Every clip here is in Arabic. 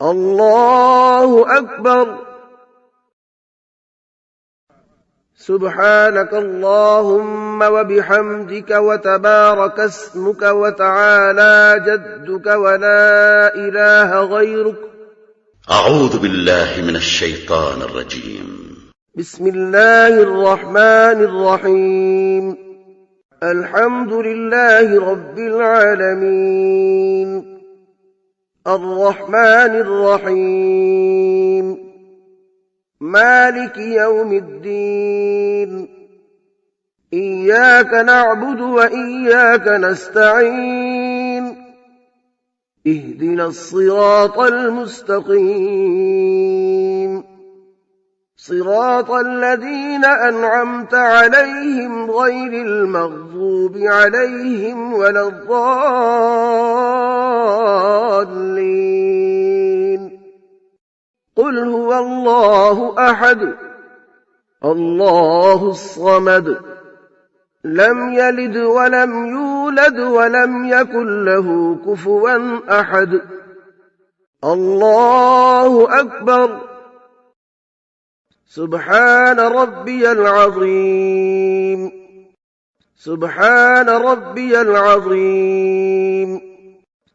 الله أكبر. سبحانك اللهم وبحمدك وتبارك اسمك وتعالى جدك ولا إله غيرك. أعوذ بالله من الشيطان الرجيم. بسم الله الرحمن الرحيم. الحمد لله رب العالمين الرحمن الرحيم مالك يوم الدين إياك نعبد وإياك نستعين اهدنا الصراط المستقيم صراط الذين أنعمت عليهم غير المغضوب عليهم ولا الضالين. قل هو الله أحد الله الصمد لم يلد ولم يولد ولم يكن له كفوا أحد. الله أكبر. سبحان ربي العظيم سبحان ربي العظيم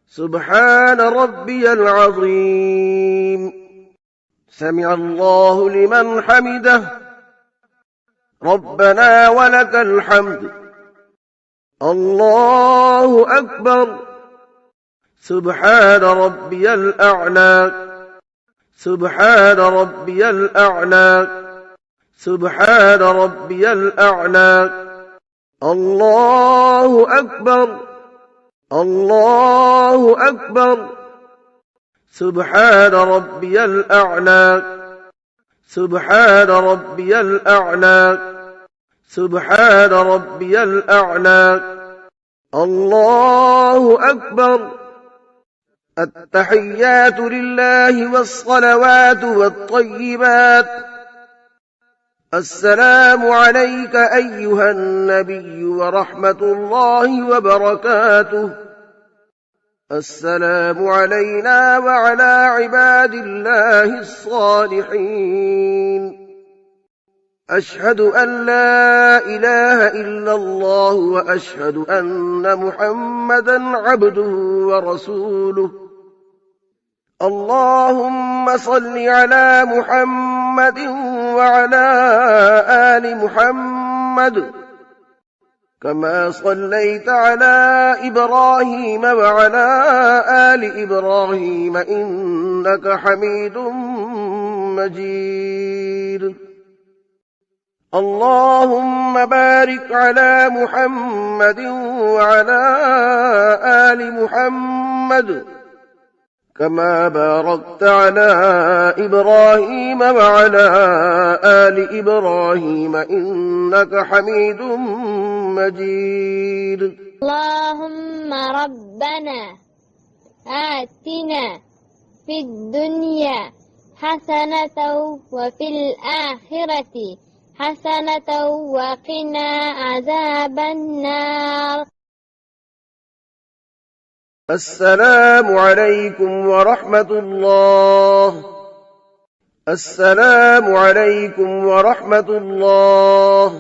سبحان ربي العظيم. سمع الله لمن حمده ربنا ولك الحمد. الله أكبر. سبحان ربي الأعلى سبحان ربي الأعلى سبحان ربي الأعلى. الله أكبر الله أكبر. سبحان ربي الأعلى سبحان ربي الأعلى سبحان ربي الأعلى. الله أكبر. التحيات لله والصلوات والطيبات. السلام عليك أيها النبي ورحمة الله وبركاته. السلام علينا وعلى عباد الله الصالحين. أشهد أن لا إله إلا الله وأشهد أن محمدا عبده ورسوله. اللهم صل على محمد وعلى آل محمد كما صليت على إبراهيم وعلى آل إبراهيم إنك حميد مجيد. اللهم بارك على محمد وعلى آل محمد كما باركت على إبراهيم وعلى آل إبراهيم إنك حميد مجيد. اللهم ربنا آتنا في الدنيا حسنة وفي الآخرة حسنة وقنا عذاب النار. السلام عليكم ورحمة الله. السلام عليكم ورحمة الله.